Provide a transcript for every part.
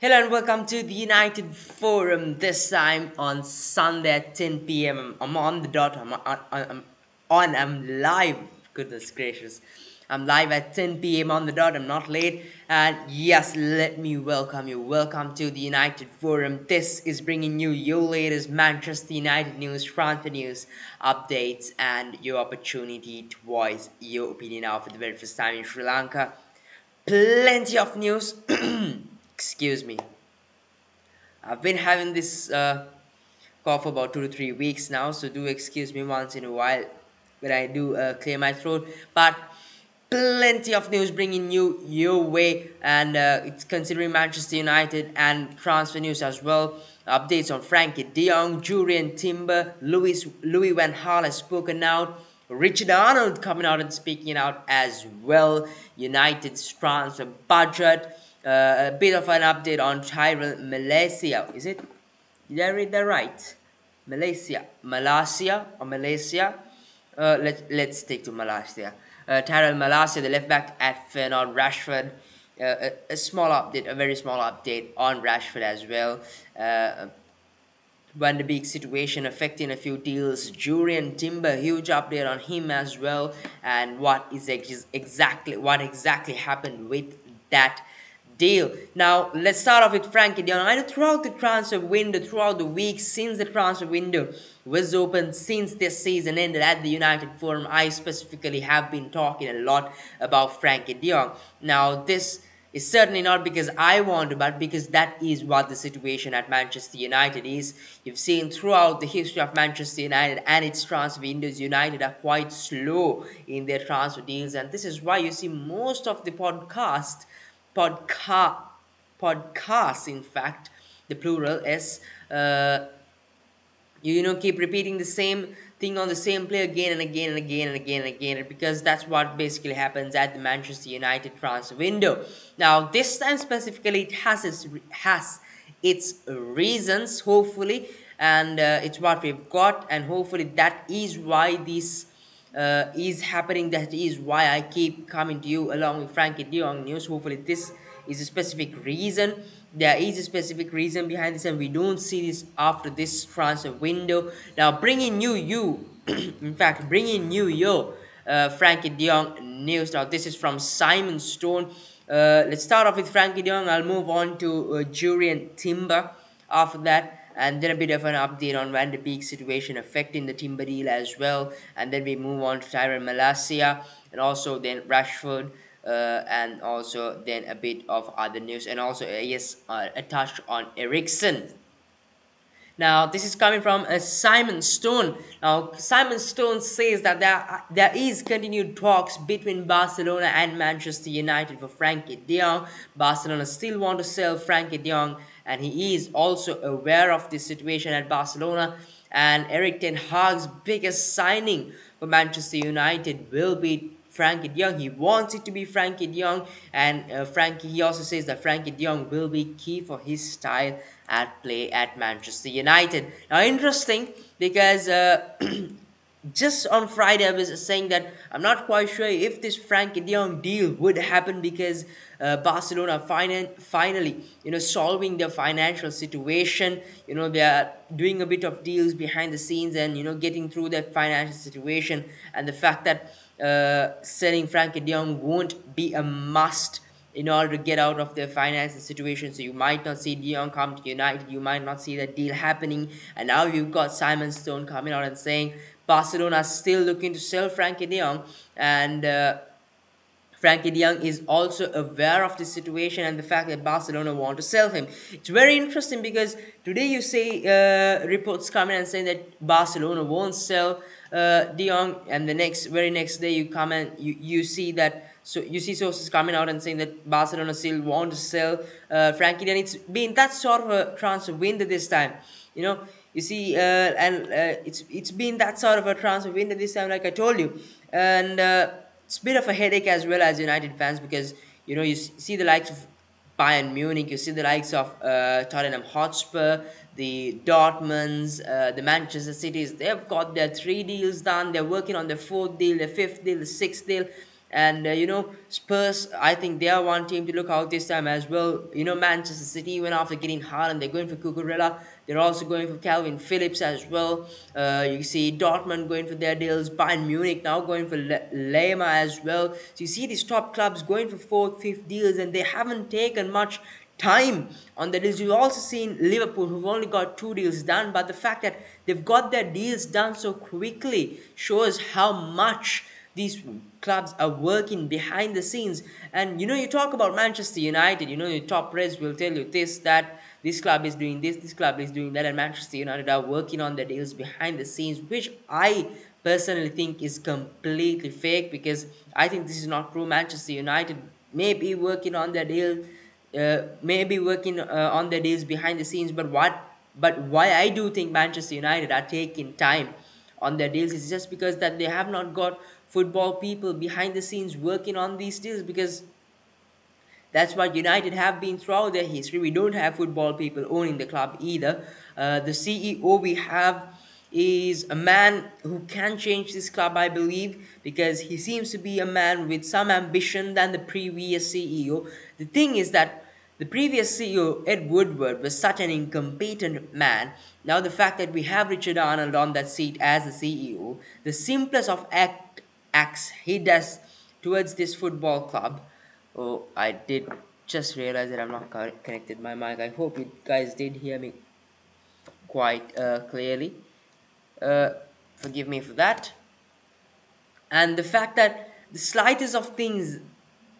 Hello and welcome to the United Forum. This time on Sunday at 10 p.m. I'm on the dot. I'm live. Goodness gracious. I'm live at 10 p.m. on the dot. I'm not late. And yes, let me welcome you. Welcome to the United Forum. This is bringing you your latest Manchester United news, transfer news, updates, and your opportunity to voice your opinion out for the very first time in Sri Lanka. Plenty of news. Excuse me. I've been having this cough for about 2 to 3 weeks now, so do excuse me once in a while when I do clear my throat. But plenty of news bringing you your way, and it's considering Manchester United and transfer news as well. Updates on Frankie De Jong, Julian Timber, Louis Van Gaal has spoken out. Richard Arnold coming out and speaking out as well. United's transfer budget. A bit of an update on Tyrell Malaysia. Is it? Did I read that right? Malaysia or Malaysia? Let's stick to Malaysia. Tyrell Malaysia, the left back at Feyenoord. Rashford. A small update, a very small update on Rashford as well. Van de Beek situation affecting a few deals. Julian Timber, huge update on him as well, and what exactly happened with that deal. Now let's start off with Frankie De Jong. I know throughout the transfer window, throughout the week since the transfer window was open, since this season ended at the United Forum, I specifically have been talking a lot about Frankie De Jong. Now this is certainly not because I want to, but because that is what the situation at Manchester United is. You've seen throughout the history of Manchester United and its transfer windows, United are quite slow in their transfer deals, and this is why you see most of the podca- podcasts, in fact, the plural is keep repeating the same thing on the same play again and again and again and again and again, because that's what basically happens at the Manchester United transfer window. Now this time specifically, it has its reasons, hopefully, and it's what we've got, and hopefully that is why this is happening. That is why I keep coming to you along with Frankie De Jong news. Hopefully this is a specific reason. There is a specific reason behind this, and we don't see this after this transfer window. Now bringing you in fact bringing you Frankie De Jong news. Now this is from Simon Stone. Let's start off with Frankie De Jong. I'll move on to Julian Timber after that, and then a bit of an update on Van de Beek situation affecting the Timber deal as well, and then we move on to Tyrell Malacia, and also then Rashford, and also then a bit of other news, and also a touch on Ericsson. Now, this is coming from Simon Stone. Now, Simon Stone says that there is continued talks between Barcelona and Manchester United for Frankie De Jong. Barcelona still want to sell Frankie De Jong, and he is also aware of this situation at Barcelona. And Erik ten Hag's biggest signing for Manchester United will be Frankie De Jong. He wants it to be Frankie De Jong, and he also says that Frankie De Jong will be key for his style at play at Manchester United. Now, interesting, because just on Friday I was saying that I'm not quite sure if this Frankie De Jong deal would happen, because Barcelona finally solving their financial situation. They are doing a bit of deals behind the scenes, and getting through that financial situation, and the fact that selling Frankie De Jong won't be a must in order to get out of their financial situation. So you might not see De Jong come to United, you might not see that deal happening, and now you've got Simon Stone coming out and saying Barcelona is still looking to sell Frankie De Jong, and Frankie De Jong is also aware of the situation and the fact that Barcelona want to sell him. It's very interesting, because today you see reports coming and saying that Barcelona won't sell De Jong, and the very next day you come and you see that. So you see sources coming out and saying that Barcelona still want to sell Frankie De Jong. It's been that sort of a transfer window this time. You see, it's been that sort of a transfer window this time, like I told you, and it's a bit of a headache as well as United fans, because you see the likes of Bayern Munich, you see the likes of Tottenham Hotspur, the Dortmunds, the Manchester Cities. They've got their 3 deals done. They're working on the 4th deal, the 5th deal, the 6th deal. And Spurs, I think they are one team to look out this time as well. Manchester City, even after getting Haaland, they're going for Cucurella. They're also going for Calvin Phillips as well. You see Dortmund going for their deals. Bayern Munich now going for Lema as well. So you see these top clubs going for fourth, fifth deals, and they haven't taken much time on the deals. You've also seen Liverpool, who've only got two deals done, but the fact that they've got their deals done so quickly shows how much these clubs are working behind the scenes. And you talk about Manchester United, your top press will tell you this, that this club is doing this club is doing that, and Manchester United are working on their deals behind the scenes, which I personally think is completely fake, because I think this is not true. Manchester United may be working on their deal, maybe working on their deals behind the scenes, but why I do think Manchester United are taking time on their deals is just because that they have not got football people behind the scenes working on these deals, because that's what United have been throughout their history. We don't have football people owning the club either. The CEO we have is a man who can change this club, I believe, because he seems to be a man with some ambition than the previous CEO. The thing is that the previous CEO, Ed Woodward, was such an incompetent man. Now, the fact that we have Richard Arnold on that seat as the CEO, the simplest of acts he does towards this football club. Oh, I did just realize that I'm not connected my mic. I hope you guys did hear me quite clearly. Uh, Forgive me for that. And the fact that the slightest of things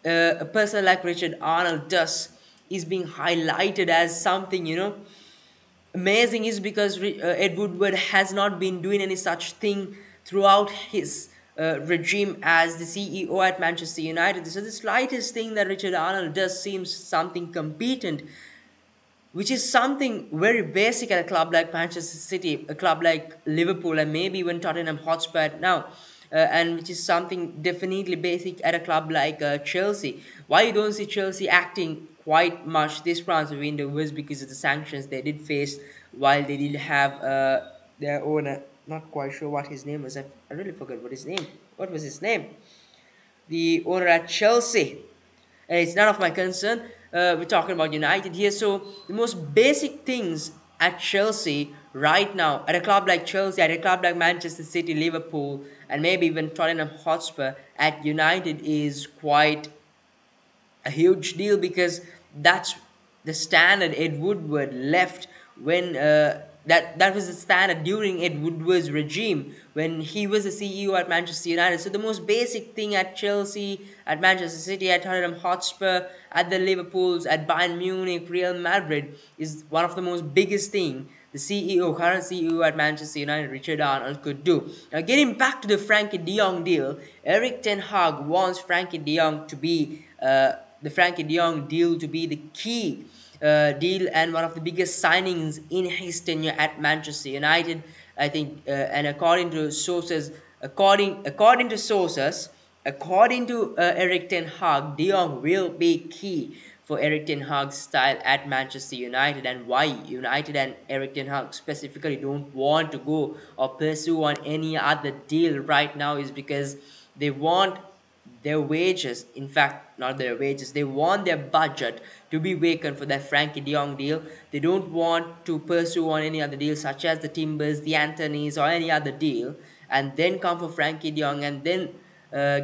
a person like Richard Arnold does is being highlighted as something, amazing, is because Ed Woodward has not been doing any such thing throughout his regime as the CEO at Manchester United. So the slightest thing that Richard Arnold does seems something competent, which is something very basic at a club like Manchester City, a club like Liverpool, and maybe even Tottenham Hotspur now. And which is something definitely basic at a club like Chelsea. Why you don't see Chelsea acting quite much this transfer window was because of the sanctions they did face while they did have their owner. Not quite sure what his name was. I really forgot what his name. What was his name? The owner at Chelsea. And it's none of my concern. We're talking about United here. So the most basic things at Chelsea right now, at a club like Chelsea, at a club like Manchester City, Liverpool, and maybe even Tottenham Hotspur, at United is quite a huge deal, because that's the standard Ed Woodward left when that was the standard during Ed Woodward's regime when he was the CEO at Manchester United. So the most basic thing at Chelsea, at Manchester City, at Tottenham Hotspur, at the Liverpools, at Bayern Munich, Real Madrid is one of the most biggest thing the CEO, current CEO at Manchester United, Richard Arnold, could do. Now, getting back to the Frankie de Jong deal, Erik ten Hag wants Frankie de Jong to be the Frankie de Jong deal to be the key deal and one of the biggest signings in his tenure at Manchester United. I think, and according to sources, according to Erik ten Hag, De Jong will be key for Erik ten Hag's style at Manchester United. And why United and Erik ten Hag specifically don't want to go or pursue on any other deal right now is because they want their wages, in fact, not their wages, they want their budget to be vacant for that Frankie de Jong deal. They don't want to pursue on any other deal, such as the Timbers, the Anthonys, or any other deal, and then come for Frankie de Jong, and then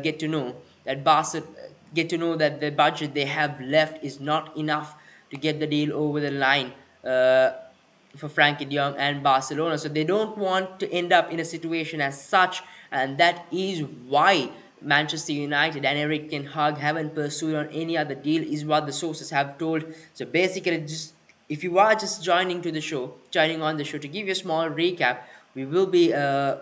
get to know that the budget they have left is not enough to get the deal over the line. For Frankie de Jong and Barcelona. So they don't want to end up in a situation as such, and that is why Manchester United and Erik ten Hag haven't pursued on any other deal, is what the sources have told. So basically, just if you are just joining on the show, to give you a small recap, we will be to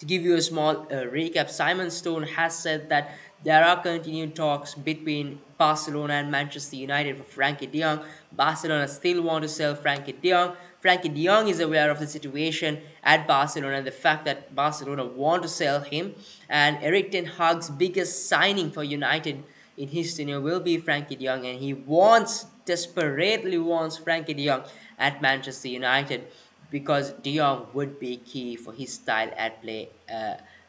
give you a small recap, Simon Stone has said that there are continued talks between Barcelona and Manchester United for Frankie de Jong. Barcelona still want to sell Frankie de Jong. Frankie de Jong is aware of the situation at Barcelona and the fact that Barcelona want to sell him. And Erik ten Hag's biggest signing for United in his tenure will be Frankie de Jong, and he desperately wants Frankie de Jong at Manchester United, because De Jong would be key for his style at play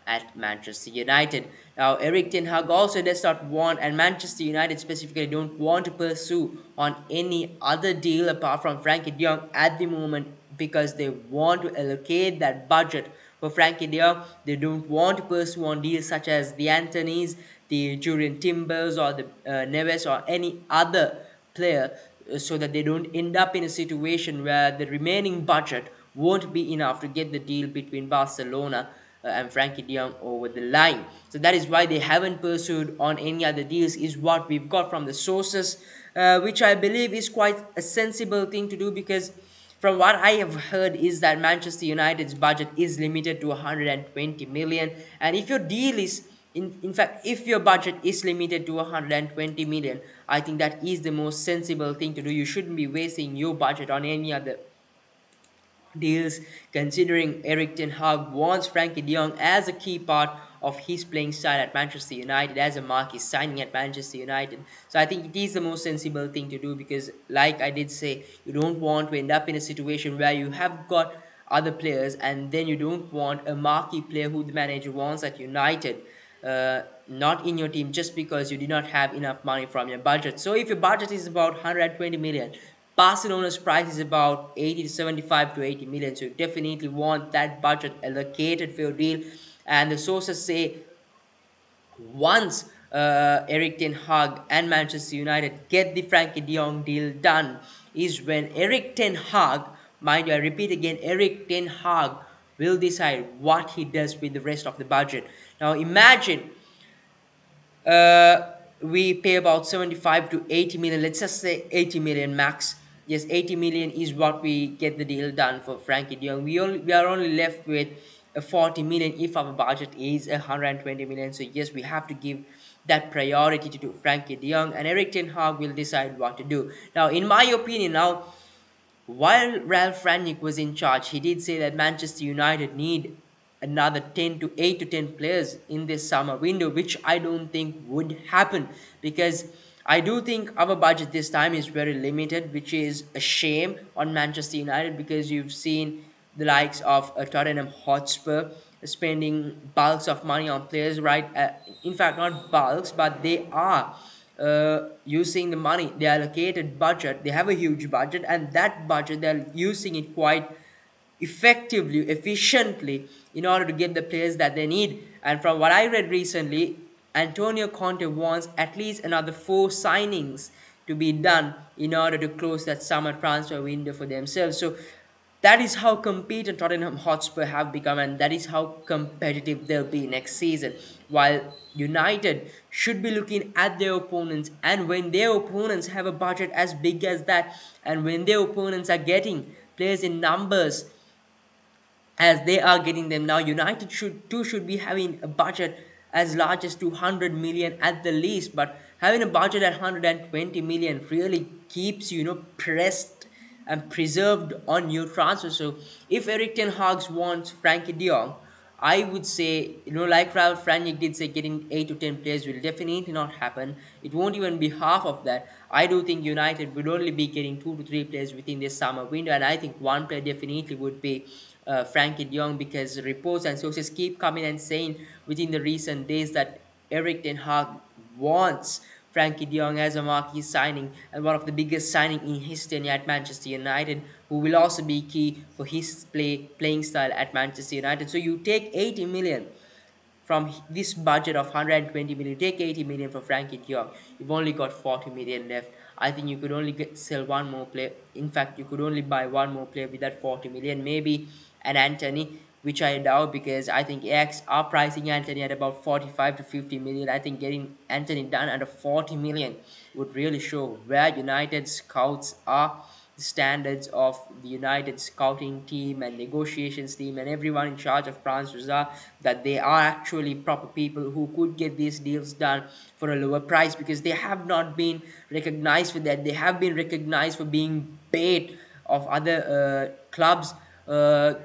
at Manchester United. Now, Eric Ten Hag also does not want, and Manchester United specifically don't want to pursue on any other deal apart from Frankie de Jong at the moment, because they want to allocate that budget for Frankie de Jong. They don't want to pursue on deals such as the Anthony's, the Julian Timbers, or the Neves, or any other player, so that they don't end up in a situation where the remaining budget won't be enough to get the deal between Barcelona and Frankie de Jong over the line. So that is why they haven't pursued on any other deals, is what we've got from the sources, which I believe is quite a sensible thing to do, because from what I have heard is that Manchester United's budget is limited to 120 million, and if your deal is in fact, if your budget is limited to 120 million, I think that is the most sensible thing to do. You shouldn't be wasting your budget on any other deals, considering Eric Ten Hag wants Frankie de Jong as a key part of his playing style at Manchester United, as a marquee signing at Manchester United. So I think it is the most sensible thing to do, because like I did say, you don't want to end up in a situation where you have got other players and then you don't want a marquee player who the manager wants at United not in your team, just because you did not have enough money from your budget. So if your budget is about 120 million, Barcelona's price is about 80 to 75 to 80 million, so you definitely want that budget allocated for your deal. And the sources say once Eric Ten Hag and Manchester United get the Frankie de Jong deal done, is when Eric Ten Hag, mind you, I repeat again, Eric Ten Hag will decide what he does with the rest of the budget. Now imagine we pay about 75 to 80 million, let's just say 80 million max. Yes, 80 million is what we get the deal done for Frankie de Jong. We are only left with a 40 million if our budget is 120 million. So yes, we have to give that priority to Frankie de Jong, and Eric Ten Hag will decide what to do. Now in my opinion, now while Ralph Rangnick was in charge, he did say that Manchester United need another 10 to 8 to 10 players in this summer window, which I don't think would happen, because I do think our budget this time is very limited, which is a shame on Manchester United, because you've seen the likes of Tottenham Hotspur spending bulks of money on players, right? In fact, not bulks, but they are using the money, the allocated budget. They have a huge budget, and that budget they're using it quite effectively, efficiently, in order to get the players that they need. And from what I read recently, Antonio Conte wants at least another 4 signings to be done in order to close that summer transfer window for themselves. So that is how competent Tottenham Hotspur have become, and that is how competitive they'll be next season. While United should be looking at their opponents, and when their opponents have a budget as big as that, and when their opponents are getting players in numbers as they are getting them now, United should be having a budget as large as 200 million at the least. But having a budget at 120 million really keeps you pressed and preserved on your transfer. So if Eric Ten Hag wants Frankie de Jong, I would say, like Ralph Rangnick did say, getting 8 to 10 players will definitely not happen. It won't even be half of that. I do think United would only be getting 2 to 3 players within this summer window, and I think one player definitely would be Frankie de Jong, because reports and sources keep coming and saying within the recent days that Eric Ten Hag wants Frankie de Jong as a marquee signing, and one of the biggest signing in his tenure at Manchester United, who will also be key for his playing style at Manchester United. So you take 80 million from this budget of 120 million, take 80 million for Frankie de Jong, you've only got 40 million left. I think you could only sell one more player. In fact, you could only buy one more player with that 40 million, maybe an Anthony, which I doubt, because I think Ajax are pricing Anthony at about 45 to 50 million. I think getting Anthony done under 40 million would really show where United scouts are, the standards of the United scouting team and negotiations team and everyone in charge of transfers are, that they are actually proper people who could get these deals done for a lower price, because they have not been recognized for that. They have been recognized for being bait of other clubs, for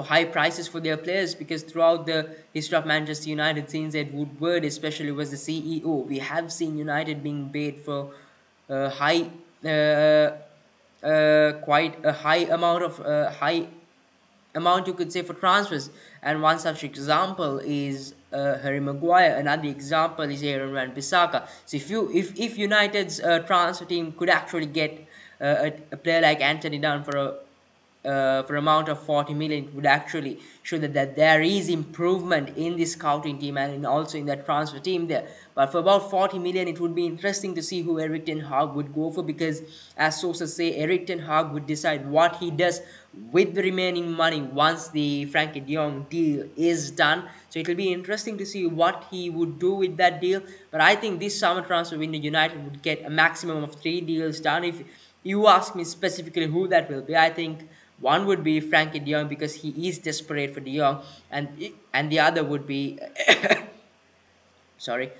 high prices for their players, because throughout the history of Manchester United, since Ed Woodward especially was the CEO, we have seen United being paid for high quite a high amount of high amount you could say for transfers. And one such example is Harry Maguire. Another example is Aaron Van Bissaka. So if United's transfer team could actually get a player like Anthony Dunn for amount of 40 million, it would actually show that there is improvement in the scouting team and also in that transfer team there. But for about 40 million, it would be interesting to see who Eric Ten Hag would go for, because as sources say, Eric Ten Hag would decide what he does with the remaining money once the Frankie de Jong deal is done. So it will be interesting to see what he would do with that deal. But I think this summer transfer window, United would get a maximum of 3 deals done. If you ask me specifically who that will be, I think one would be Frankie de Jong, because he is desperate for de Jong, and the other would be sorry,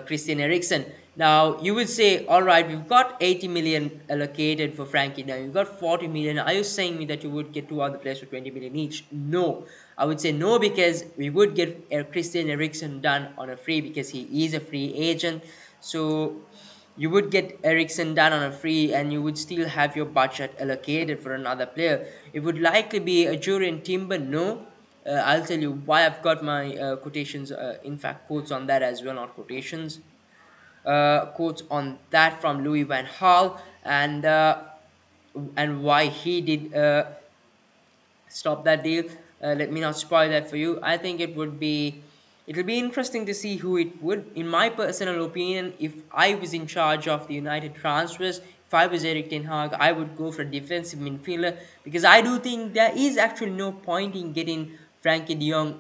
Christian Eriksen. Now you would say, all right, we've got 80 million allocated for Frankie. Now you've got 40 million. Are you saying me that you would get two other players for 20 million each? No, I would say no, because we would get Christian Eriksen done on a free, because he is a free agent. So you would get Ericsson done on a free, and you would still have your budget allocated for another player. It would likely be a Jurien Timber. No, I'll tell you why. I've got my quotations, in fact, quotes on that as well, not quotations. Quotes on that from Louis Van Gaal, and why he did stop that deal. Let me not spoil that for you. I think it'll be interesting to see who it would. In my personal opinion, if I was in charge of the United transfers, if I was Eric Ten Hag, I would go for a defensive midfielder, because I do think there is actually no point in getting Frankie De Jong.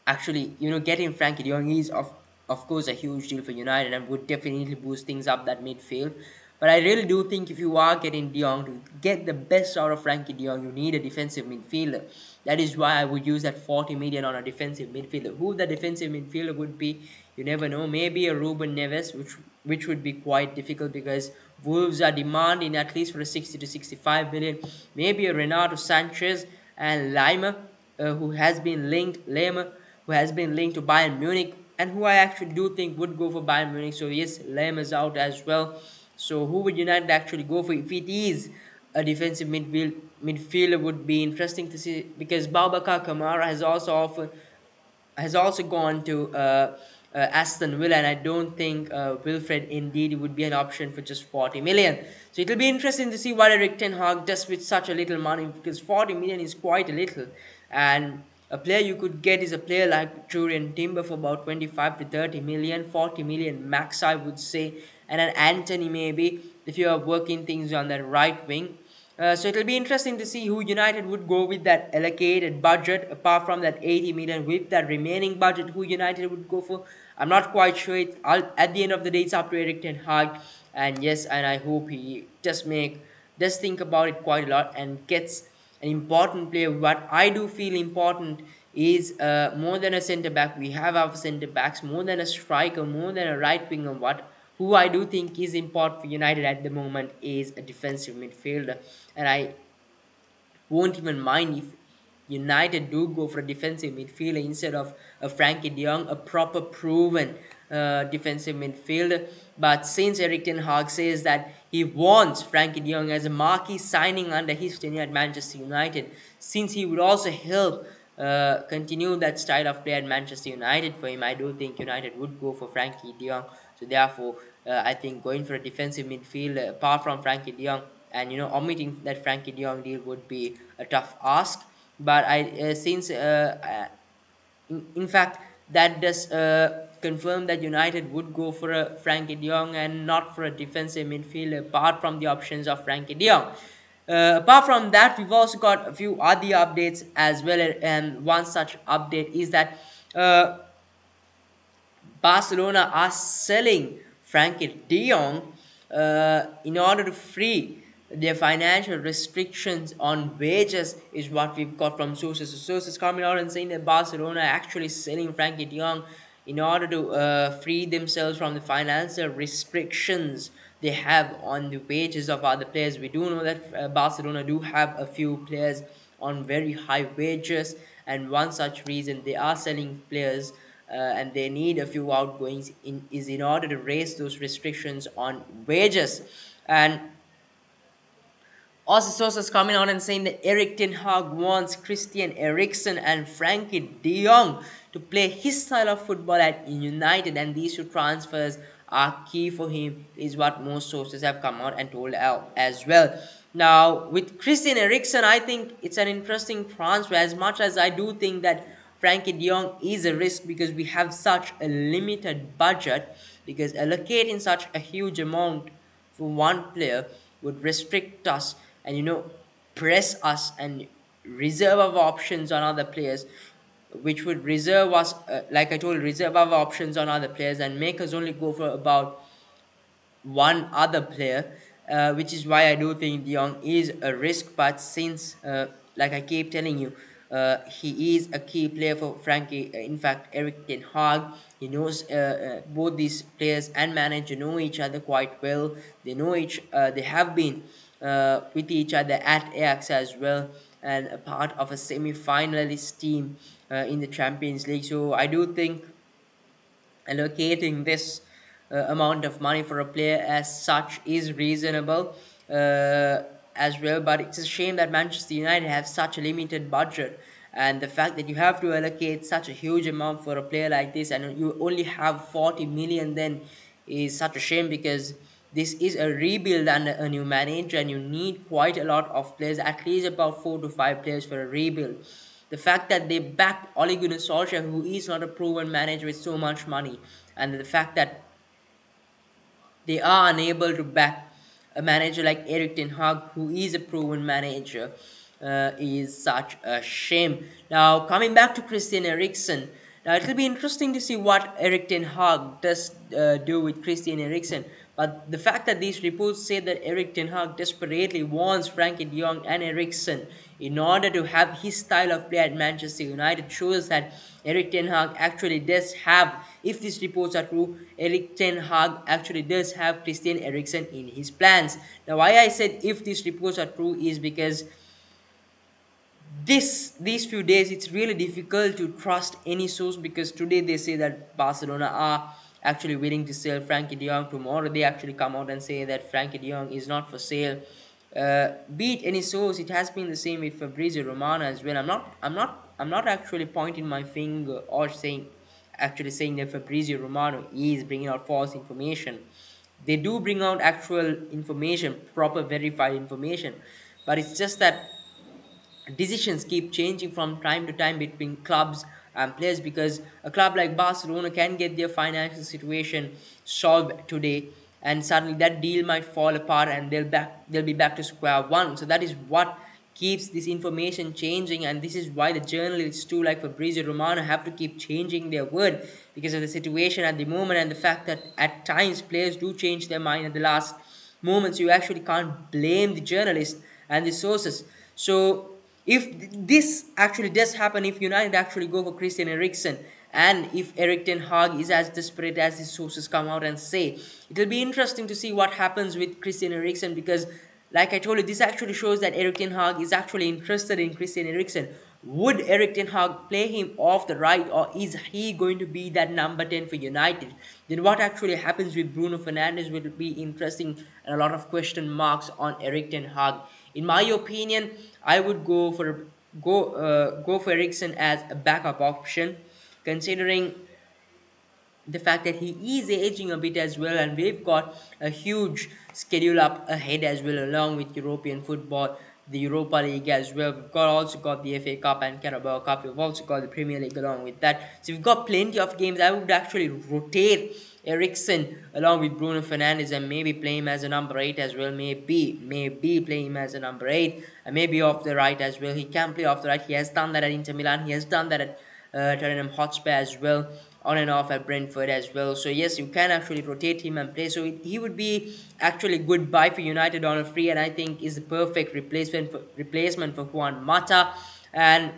Actually, getting Frankie de Jong is of course a huge deal for United and would definitely boost things up that midfield. But I really do think if you are getting De Jong, to get the best out of Frankie de Jong, you need a defensive midfielder. That is why I would use that 40 million on a defensive midfielder. Who the defensive midfielder would be, you never know. Maybe a Ruben Neves, which would be quite difficult, because Wolves are demanding at least for a 60 to 65 million. Maybe a Renato Sanchez and Lima, who has been linked. Lima, who has been linked to Bayern Munich, and who I actually do think would go for Bayern Munich. So yes, Lam is out as well. So who would United actually go for if it is a defensive midfielder? Would be interesting to see, because Babacar Kamara has also gone to Aston Villa, and I don't think Wilfred Ndidi would be an option for just 40 million. So it'll be interesting to see what Eric Ten Hag does with such a little money, because 40 million is quite a little. And a player you could get is a player like Jurien Timber for about 25 to 30 million, 40 million max, I would say, and an Anthony maybe if you are working things on that right wing. So it'll be interesting to see who United would go with that allocated budget, apart from that 80 million with that remaining budget, who United would go for. I'm not quite sure. At the end of the day, it's up to Eric Ten Hag. And yes, and I hope he does think about it quite a lot and gets an important player. What I do feel important is more than a centre back. We have our centre backs, more than a striker, more than a right winger. What who I do think is important for United at the moment is a defensive midfielder, and I won't even mind if United do go for a defensive midfielder instead of a Frankie de Jong, a proper proven defensive midfielder. But since Eric Ten Hag says that he wants Frankie de Jong as a marquee signing under his tenure at Manchester United, since he would also help continue that style of play at Manchester United for him, I do think United would go for Frankie de Jong. So therefore, I think going for a defensive midfielder apart from Frankie de Jong, and omitting that Frankie de Jong deal would be a tough ask. But I since in fact that does confirm that United would go for a Frankie de Jong and not for a defensive midfielder apart from the options of Frankie de Jong. Apart from that, we've also got a few other updates as well, and one such update is that Barcelona are selling Frankie de Jong in order to free their financial restrictions on wages, is what we've got from sources. So sources coming out and saying that Barcelona are actually selling Frankie de Jong in order to free themselves from the financial restrictions they have on the wages of other players. We do know that Barcelona do have a few players on very high wages, and one such reason they are selling players and they need a few outgoings in order to raise those restrictions on wages. And Aussie sources coming out and saying that Erik Ten Hag wants Christian Eriksen and Frankie de Jong to play his style of football at United, and these two transfers are key for him, is what most sources have come out and told out as well. Now, with Christian Eriksen, I think it's an interesting transfer, as much as I do think that Frankie de Jong is a risk because we have such a limited budget, because allocating such a huge amount for one player would restrict us and press us and reserve our options on other players, which would reserve us, like I told, reserve our options on other players and make us only go for about one other player, which is why I do think De Jong is a risk. But since, like I keep telling you, he is a key player for Frankie. In fact, Erik Ten Hag, he knows both these players and manager know each other quite well. They know they have been with each other at Ajax as well, and a part of a semi-finalist team in the Champions League. So I do think allocating this amount of money for a player as such is reasonable as well. But it's a shame that Manchester United have such a limited budget, and the fact that you have to allocate such a huge amount for a player like this and you only have 40 million then is such a shame, because this is a rebuild and a new manager and you need quite a lot of players, at least about 4 to 5 players for a rebuild. The fact that they backed Ole Gunnar Solskjaer, who is not a proven manager with so much money, and the fact that they are unable to back a manager like Erik Ten Hag, who is a proven manager, is such a shame. Now, coming back to Christian Eriksen, now it will be interesting to see what Erik Ten Hag does do with Christian Eriksen. But the fact that these reports say that Erik Ten Hag desperately wants Frankie de Jong and Eriksen in order to have his style of play at Manchester United shows that Erik Ten Hag actually does have, if these reports are true, Erik Ten Hag actually does have Christian Eriksen in his plans. Now, why I said if these reports are true is because these few days it's really difficult to trust any source, because today they say that Barcelona are actually willing to sell Frankie de Jong. Tomorrow they actually come out and say that Frankie de Jong is not for sale. Be it any source, it has been the same with Fabrizio Romano as well. I'm not actually pointing my finger or saying that Fabrizio Romano is bringing out false information. They do bring out actual information, proper verified information, but it's just that decisions keep changing from time to time between clubs and players, because a club like Barcelona can get their financial situation solved today and suddenly that deal might fall apart and they'll be back to square one. So that is what keeps this information changing, and this is why the journalists too, like Fabrizio Romano, have to keep changing their word because of the situation at the moment and the fact that at times players do change their mind at the last moments. You actually can't blame the journalists and the sources. So if this actually does happen, if United actually go for Christian Eriksen, and if Erik Ten Hag is as desperate as the sources come out and say, it will be interesting to see what happens with Christian Eriksen, because like I told you, this actually shows that Erik Ten Hag is actually interested in Christian Eriksen. Would Erik Ten Hag play him off the right, or is he going to be that number 10 for United? Then what actually happens with Bruno Fernandes will be interesting, and a lot of question marks on Erik Ten Hag. In my opinion, I would go for Eriksen as a backup option, considering the fact that he is aging a bit as well, and we've got a huge schedule up ahead as well, along with European football, the Europa League as well. We've also got the FA Cup and Carabao Cup. We've also got the Premier League along with that. So we've got plenty of games. I would actually rotate Eriksen along with Bruno Fernandes and maybe play him as a number 8 as well. Maybe play him as a number 8 and maybe off the right as well. He can play off the right. He has done that at Inter Milan. He has done that at Tottenham Hotspur as well, on and off at Brentford as well. So yes, you can actually rotate him and play. So he would be actually good buy for United on a free, and I think is the perfect replacement for Juan Mata. And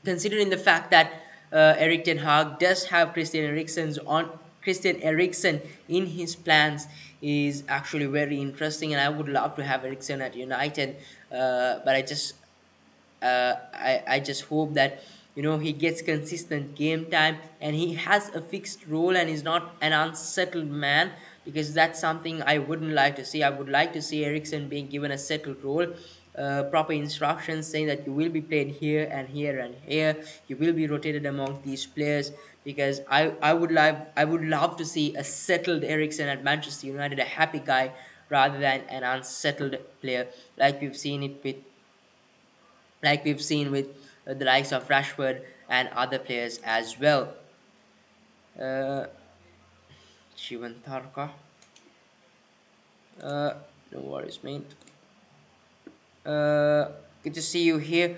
considering the fact that Erik Ten Hag does have Christian Eriksen in his plans, is actually very interesting, and I would love to have Eriksen at United. But I just hope that he gets consistent game time and he has a fixed role and is not an unsettled man, because that's something I wouldn't like to see. I would like to see Ericsson being given a settled role, proper instructions saying that you will be played here and here and here. You will be rotated among these players, because I would love to see a settled Ericsson at Manchester United, a happy guy rather than an unsettled player like we've seen it with the likes of Rashford and other players as well. Uh, Shivan Tharka. Uh, no worries, mate. Uh, Good to see you here.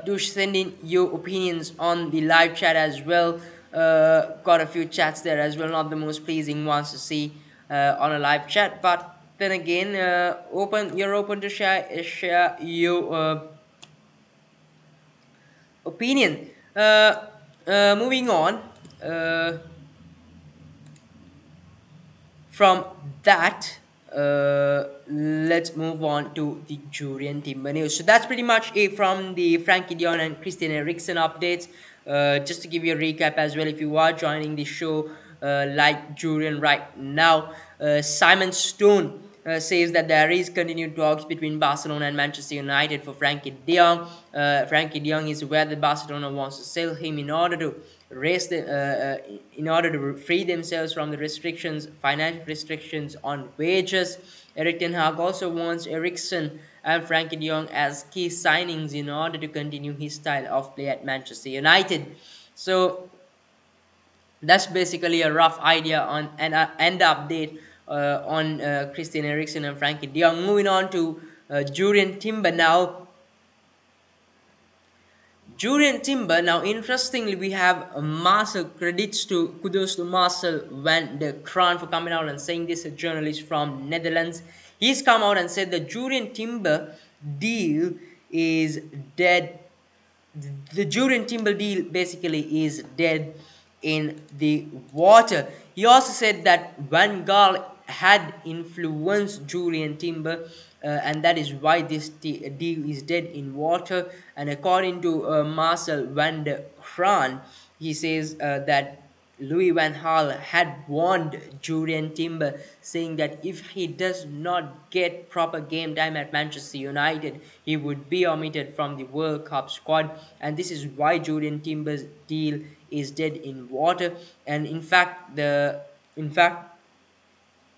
Do send in your opinions on the live chat as well. Got a few chats there as well, not the most pleasing ones to see on a live chat, but then again, you're open to share your opinion. Moving on. Uh, From that, let's move on to the Julian Timber news. So that's pretty much it from the Frankie Dion and Christian Eriksen updates. Just to give you a recap as well, if you are joining the show like Julian right now, Simon Stone says that there is continued talks between Barcelona and Manchester United for Frankie de Jong. Frankie de Jong is aware that Barcelona wants to sell him in order to in order to free themselves from the financial restrictions on wages. Erik Ten Hag also wants Eriksen and Frankie de Jong as key signings in order to continue his style of play at Manchester United. So that's basically a rough idea on an end update on Christian Eriksen and Frankie de Jong. Moving on to Julian Timber now. Julian Timber. Now, interestingly, we have Marcel, kudos to Marcel van der Kraan for coming out and saying this, a journalist from Netherlands. He's come out and said the Julian Timber deal is dead. The Julian Timber deal basically is dead in the water. He also said that Van Gaal had influenced Julian Timber, and that is why this deal is dead in water. And according to Marcel van der Kraan, he says that Louis van Gaal had warned Julian Timber, saying that if he does not get proper game time at Manchester United, he would be omitted from the World Cup squad. And this is why Julian Timber's deal is dead in water. And in fact,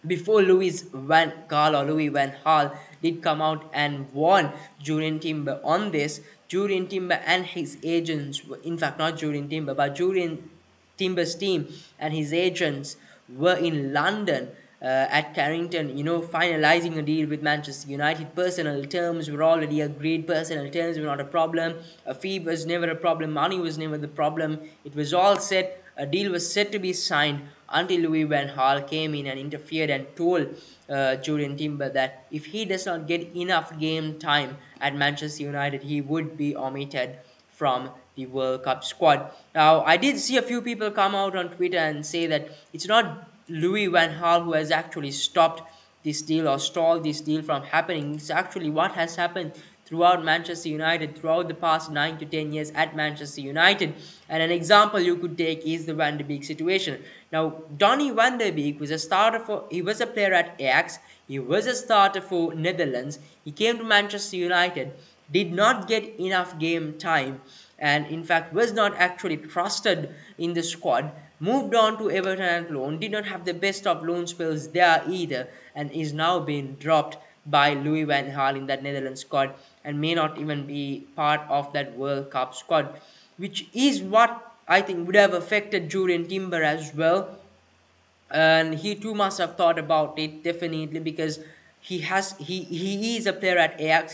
before Louis van Gaal or Louis van Gaal did come out and warn Julian Timber on this, Julian Timber and his agents, in fact not Julian Timber, but Julian Timber's team and his agents were in London at Carrington, finalizing a deal with Manchester United. Personal terms were already agreed. Personal terms were not a problem. A fee was never a problem. Money was never the problem. It was all set. A deal was set to be signed until Louis van Gaal came in and interfered and told Julian Timber that if he does not get enough game time at Manchester United, he would be omitted from the World Cup squad. Now, I did see a few people come out on Twitter and say that it's not Louis van Gaal who has actually stopped this deal or stalled this deal from happening. It's actually what has happened throughout Manchester United throughout the past 9 to 10 years at Manchester United. And an example you could take is the Van de Beek situation. Now, Donny van de Beek was he was a player at Ajax, he was a starter for Netherlands, he came to Manchester United, did not get enough game time, and in fact was not actually trusted in the squad, moved on to Everton at loan, did not have the best of loan spells there either, and is now being dropped by Louis van Gaal in that Netherlands squad and may not even be part of that World Cup squad, which is what I think would have affected Julian Timber as well. And he too must have thought about it, definitely, because he is a player at Ajax.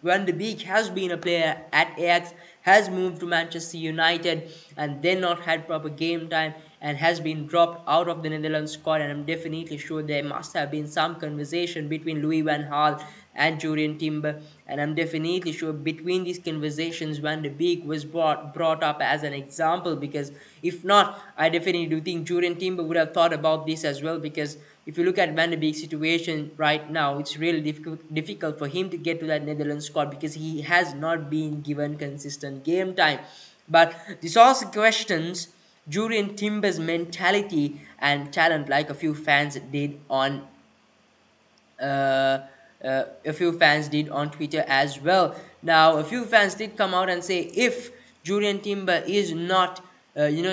Van de Beek has been a player at Ajax, has moved to Manchester United and then not had proper game time and has been dropped out of the Netherlands squad. And I'm definitely sure there must have been some conversation between Louis van Gaal and Julian Timber, and I'm definitely sure between these conversations Van de Beek was brought up as an example, because if not, I definitely do think Julian Timber would have thought about this as well, because if you look at Van de Beek's situation right now, it's really difficult for him to get to that Netherlands squad because he has not been given consistent game time. But this also questions Julian Timber's mentality and talent, like uh, a few fans did on Twitter as well. Now, a few fans did come out and say if Julian Timber is not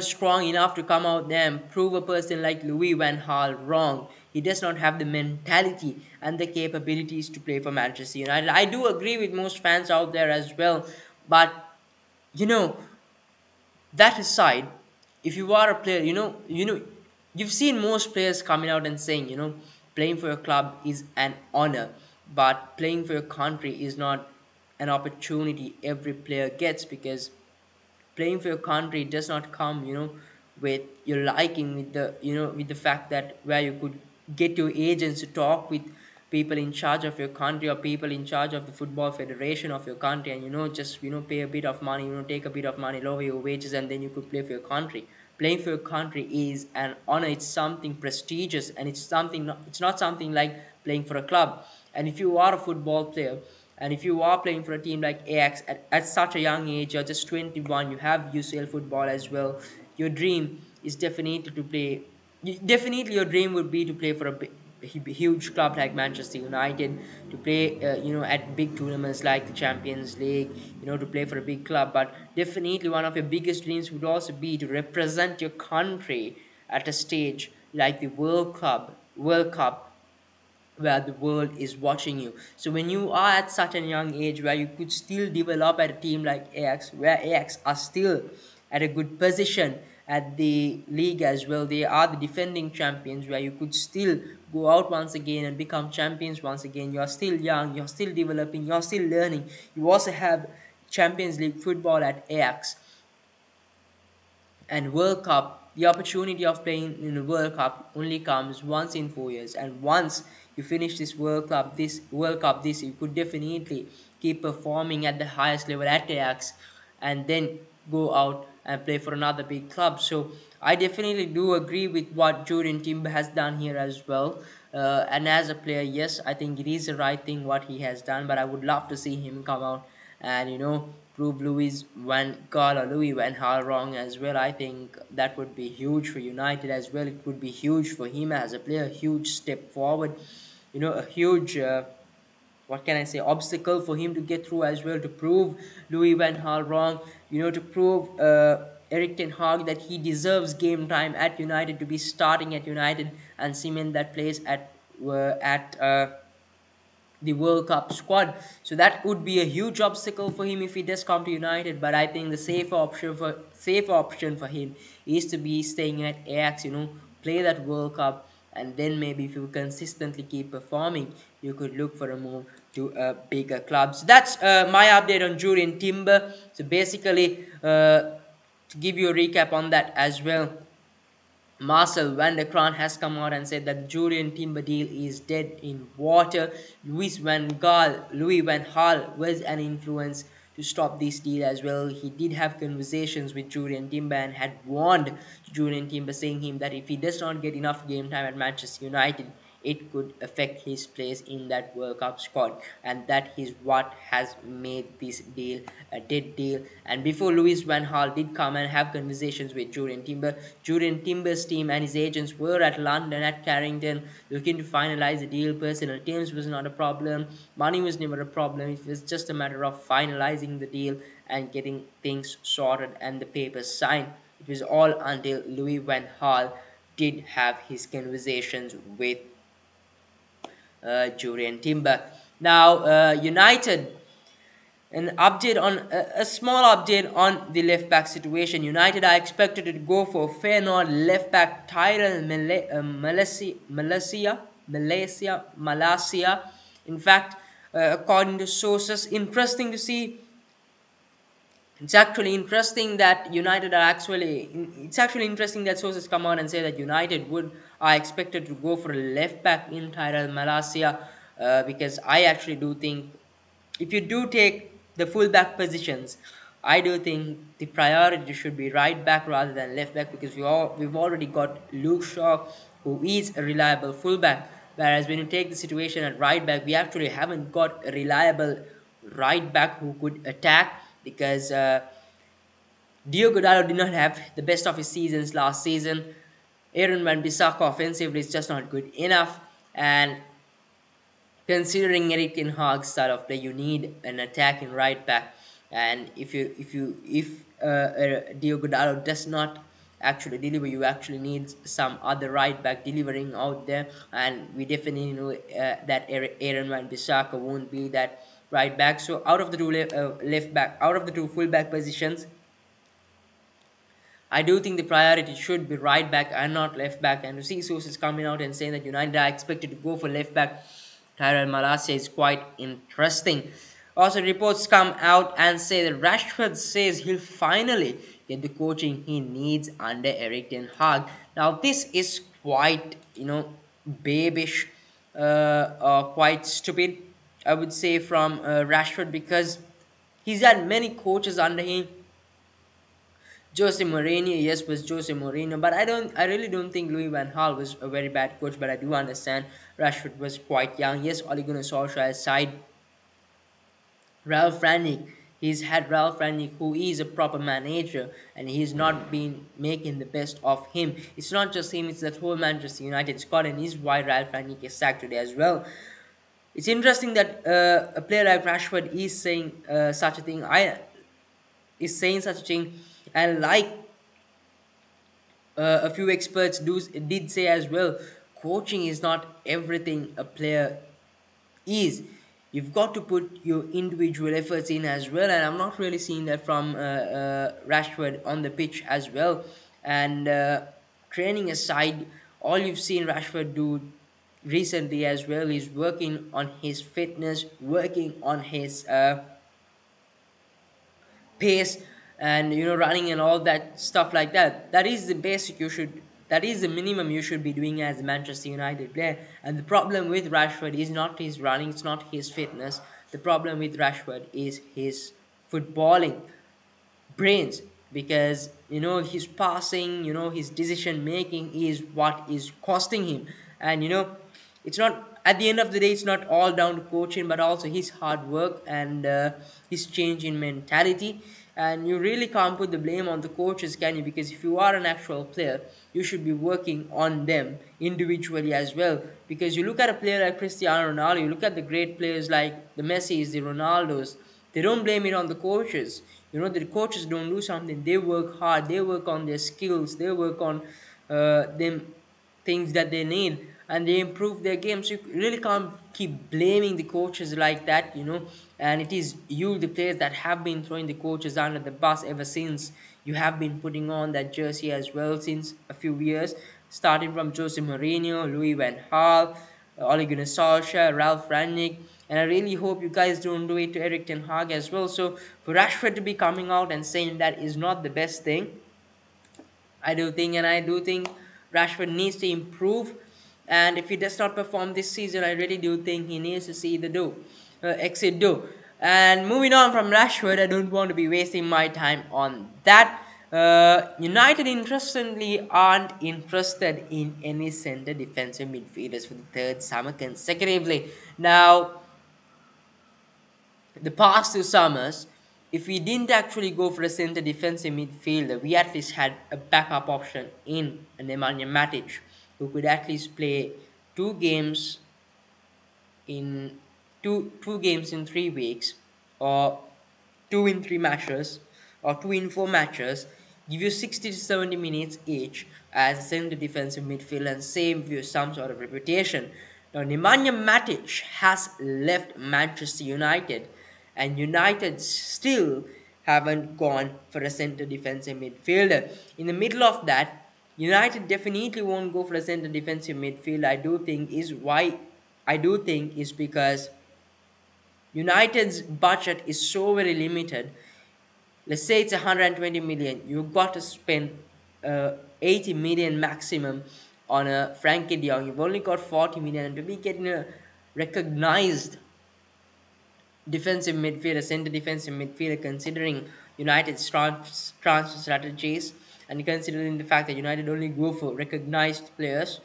strong enough to come out there and prove a person like Louis Van Gaal wrong, he does not have the mentality and the capabilities to play for Manchester United. I do agree with most fans out there as well, but you know that aside, if you are a player, you've seen most players coming out and saying, playing for your club is an honor, but playing for your country is not an opportunity every player gets, because playing for your country does not come with your liking, with the fact that where you could get your agents to talk with people in charge of your country, or people in charge of the football federation of your country, and just pay a bit of money, take a bit of money, lower your wages, and then you could play for your country. Playing for your country is an honor. It's something prestigious, and it's not something like playing for a club. And if you are a football player, and if you are playing for a team like Ajax at such a young age, you're just 21, you have UCL football as well, your dream is definitely to play. Definitely, your dream would be to play for a huge club like Manchester United, to play, at big tournaments like the Champions League, to play for a big club. But definitely, one of your biggest dreams would also be to represent your country at a stage like the World Cup, where the world is watching you. So when you are at such a young age where you could still develop at a team like Ajax, where Ajax are still at a good position at the league as well, they are the defending champions, where you could still go out once again and become champions once again. You're still young, you're still developing, you're still learning. You also have Champions League football at Ajax and World Cup. The opportunity of playing in the World Cup only comes once in 4 years, and once you finish this World Cup, you could definitely keep performing at the highest level at Ajax, and then go out and play for another big club. So I definitely do agree with what Jordan Timber has done here as well. And as a player, yes, I think it is the right thing what he has done, but I would love to see him come out and prove Louis Van Gaal wrong as well. I think that would be huge for United as well. It would be huge for him as a player, a huge step forward, a huge what can I say, obstacle for him to get through as well, to prove Louis Van Gaal wrong, to prove Eric Ten Hag that he deserves game time at United, to be starting at United and cement that place at the World Cup squad. So that would be a huge obstacle for him if he does come to United. But I think the safer option for him is to be staying at Ajax. Play that World Cup, and then maybe if you consistently keep performing, you could look for a move to a bigger club. So that's my update on Julian Timber. So basically, to give you a recap on that as well, Marcel van der Kraan has come out and said that Julian Timber deal is dead in water. Louis Van Gaal was an influence to stop this deal as well. He did have conversations with Julian Timber and had warned Julian Timber, saying him that if he does not get enough game time at Manchester United, it could affect his place in that World Cup squad, and that is what has made this deal a dead deal. And before Louis Van Gaal did come and have conversations with Julian Timber's team and his agents were at London, at Carrington, looking to finalize the deal. Personal terms was not a problem, money was never a problem. It was just a matter of finalizing the deal and getting things sorted and the papers signed. It was all until Louis Van Gaal did have his conversations with Julian Timber. Now, United, a small update on the left back situation. United are expected to go for Feyenoord left back Tyrell Malaysia. In fact, according to sources, interesting to see. It's actually interesting that United are actually. It's actually interesting that sources come out and say that United are expected to go for a left back in Tyrell Malaysia, because I actually do think if you do take the full back positions, I do think the priority should be right back rather than left back, because we've already got Luke Shaw, who is a reliable fullback. Whereas when you take the situation at right back, we actually haven't got a reliable right back who could attack, because Diogo Dalot did not have the best of his seasons last season. Aaron Van Bissaka offensively is just not good enough, and considering Eric Ten Hag's style of play, you need an attacking right back. And if Diogo Dalot does not actually deliver, you actually need some other right back delivering out there. And we definitely know that Aaron Van Bissaka won't be that right back. So out of the two left back, out of the two full back positions, I do think the priority should be right back and not left back. And to see sources coming out and saying that United are expected to go for left back Tyrell Malacia is quite interesting. Also, reports come out and say that Rashford says he'll finally get the coaching he needs under Eric Ten Hag. Now, this is quite, babyish, or quite stupid, I would say, from Rashford, because he's had many coaches under him. Jose Mourinho, yes, was Jose Mourinho, but I really don't think Louis Van Gaal was a very bad coach. But I do understand Rashford was quite young. Yes, Ole Gunnar Solskjaer's side, Ralph Rangnick. He's had Ralph Rangnick, who is a proper manager, and he's not been making the best of him. It's not just him; it's that whole Manchester United squad, and is why Ralph Rangnick is sacked today as well. It's interesting that a player like Rashford is saying such a thing. Is saying such a thing, and like a few experts did say as well, coaching is not everything a player is. You've got to put your individual efforts in as well, and I'm not really seeing that from Rashford on the pitch as well. And training aside, all you've seen Rashford do recently as well is working on his fitness, working on his pace, and running and all that stuff like that. That is the basic you should, that is the minimum you should be doing as a Manchester United player. And the problem with Rashford is not his running, it's not his fitness. The problem with Rashford is his footballing brains, because his passing, his decision making is what is costing him. And it's not, at the end of the day, it's not all down to coaching, but also his hard work and his change in mentality. And you really can't put the blame on the coaches, can you? Because if you are an actual player, you should be working on them individually as well. Because you look at a player like Cristiano Ronaldo, you look at the great players like the Messis, the Ronaldos, they don't blame it on the coaches. The coaches don't do something. They work hard. They work on their skills. They work on them things that they need, and they improve their games. You really can't keep blaming the coaches like that. And it is you, the players, that have been throwing the coaches under the bus ever since you have been putting on that jersey as well since a few years, starting from Jose Mourinho, Louis Van Gaal, Ole Gunnar Solskjaer, Ralph Rangnick. And I really hope you guys don't do it to Eric Ten Hag as well. So for Rashford to be coming out and saying that is not the best thing, I do think Rashford needs to improve. And if he does not perform this season, I really do think he needs to see the exit door. And moving on from Rashford, I don't want to be wasting my time on that. United, interestingly, aren't interested in any center defensive midfielders for the third summer consecutively. Now, the past 2 summers, if we didn't actually go for a center defensive midfielder, we at least had a backup option in Nemanja Matic, who could at least play two games in two games in 3 weeks, or 2 in 3 matches, or 2 in 4 matches, give you 60 to 70 minutes each as a center defensive midfielder and save you some sort of reputation. Now, Nemanja Matic has left Manchester United, and United still haven't gone for a center defensive midfielder. In the middle of that, United definitely won't go for a center defensive midfielder. I do think is because United's budget is so very limited. Let's say it's 120 million. You've got to spend 80 million maximum on a Frankie De Jong. You've only got 40 million, and to be getting a recognized defensive midfielder, center defensive midfielder, considering United's transfer strategies, and considering the fact that United only go for recognized players,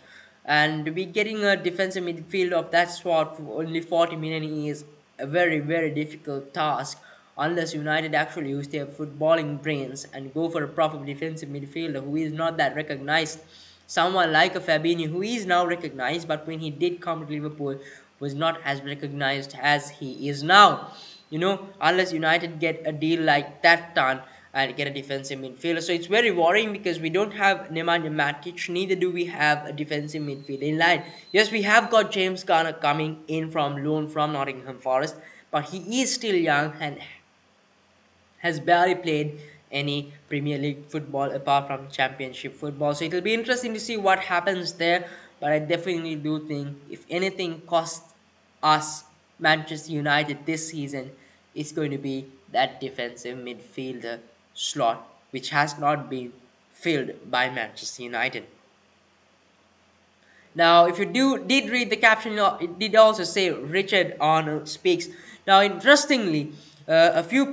and to be getting a defensive midfielder of that sort for only 40 million is a very, very difficult task unless United actually use their footballing brains and go for a proper defensive midfielder who is not that recognized. Someone like a Fabinho, who is now recognized, but when he did come to Liverpool, was not as recognized as he is now. Unless United get a deal like that done and get a defensive midfielder. So it's very worrying because we don't have Nemanja Matic, neither do we have a defensive midfielder in line. Yes, we have got James Garner coming in from loan from Nottingham Forest, but he is still young and has barely played any Premier League football apart from Championship football. So it'll be interesting to see what happens there. But I definitely do think if anything costs us Manchester United this season, it's going to be that defensive midfielder slot, which has not been filled by Manchester United. Now, if you did read the caption, it did also say Richard Arnold speaks. Now, interestingly, a few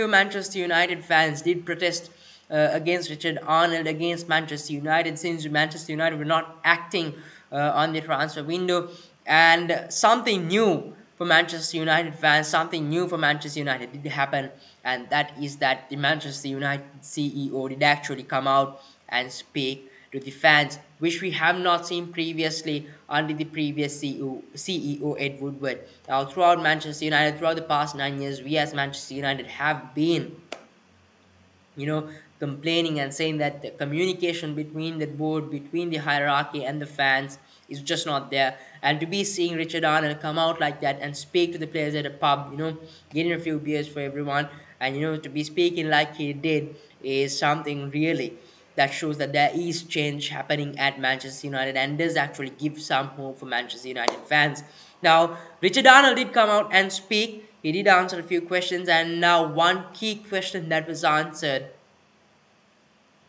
Manchester United fans did protest against Richard Arnold, against Manchester United, since Manchester United were not acting on the transfer window. And something new for Manchester United fans, something new for Manchester United did happen, and that is that the Manchester United CEO did actually come out and speak to the fans, which we have not seen previously under the previous CEO Ed Woodward. Now, throughout Manchester United, throughout the past 9 years, we as Manchester United have been complaining and saying that the communication between the board, between the hierarchy and the fans is just not there. And to be seeing Richard Arnold come out like that and speak to the players at a pub, getting a few beers for everyone, and to be speaking like he did is something really that shows that there is change happening at Manchester United and does actually give some hope for Manchester United fans. Now, Richard Arnold did come out and speak. He did answer a few questions, and now one key question that was answered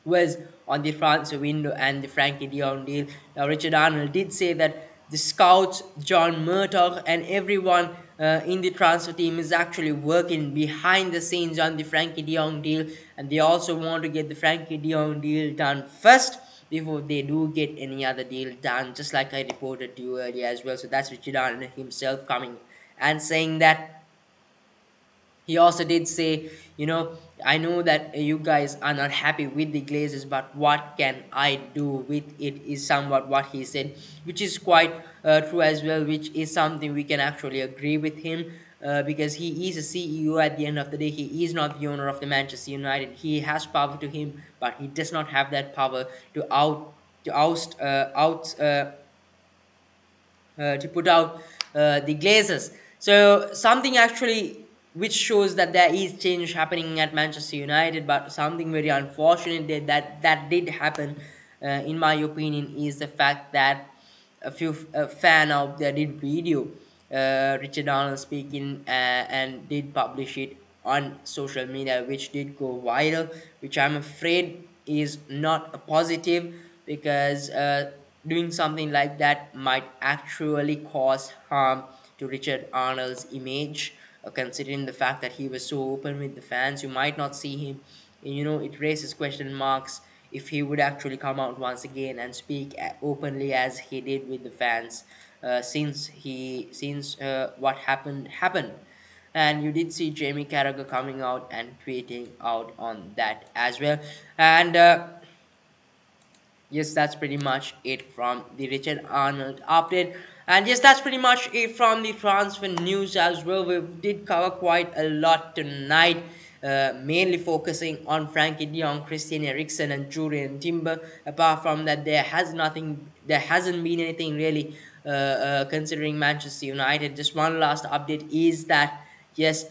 was on the transfer window and the Frankie de Jong deal. Now, Richard Arnold did say that the scouts, John Murdoch, and everyone in the transfer team is actually working behind the scenes on the Frankie de Jong deal, and they also want to get the Frankie de Jong deal done first before they do get any other deal done, just like I reported to you earlier as well. So that's Richard Arnold himself coming and saying that. He also did say, I know that you guys are not happy with the Glazers, but what can I do with it, is somewhat what he said, which is quite true as well, which is something we can actually agree with him. Because he is a CEO at the end of the day. He is not the owner of the Manchester United. He has power to him, but he does not have that power to put out the Glazers. So something actually which shows that there is change happening at Manchester United, but something very unfortunate that did happen, in my opinion, is the fact that a few fan out there did video Richard Arnold speaking, and did publish it on social media, which did go viral, which I'm afraid is not a positive, because doing something like that might actually cause harm to Richard Arnold's image, considering the fact that he was so open with the fans. You might not see him, it raises question marks if he would actually come out once again and speak openly as he did with the fans, since what happened. And you did see Jamie Carragher coming out and tweeting out on that as well. And yes, that's pretty much it from the Richard Arnold update. And yes, that's pretty much it from the transfer news as well. We did cover quite a lot tonight, mainly focusing on Frankie de Jong, Christian Eriksen, and Julian Timber. Apart from that, there hasn't been anything really, considering Manchester United. Just one last update is that yes,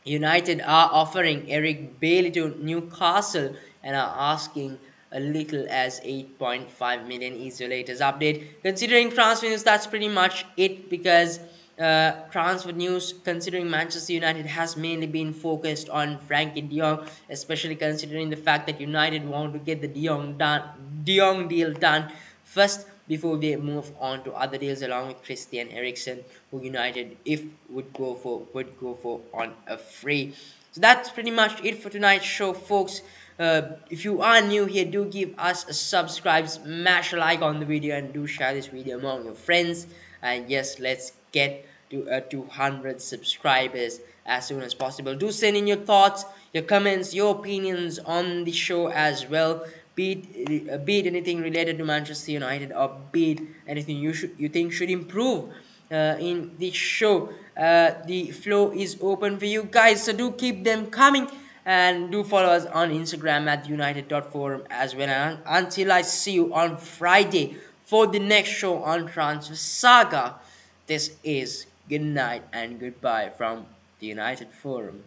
United are offering Eric Bailey to Newcastle and are asking a little as 8.5 million is the latest update. Considering transfer news, that's pretty much it, because transfer news, considering Manchester United, has mainly been focused on Frankie de Jong, especially considering the fact that United want to get the De Jong deal done first before they move on to other deals along with Christian Eriksen, who United, if would go for on a free. So that's pretty much it for tonight's show, folks. If you are new here, do give us a subscribe, smash a like on the video, and do share this video among your friends. And yes, let's get to 200 subscribers as soon as possible. Do send in your thoughts, your comments, your opinions on the show as well. Be it anything related to Manchester United, or be it anything you think should improve in the show. The flow is open for you guys, so do keep them coming, and do follow us on Instagram at united.forum as well. And until I see you on Friday for the next show on Transfer Saga, this is good night and goodbye from the United Forum.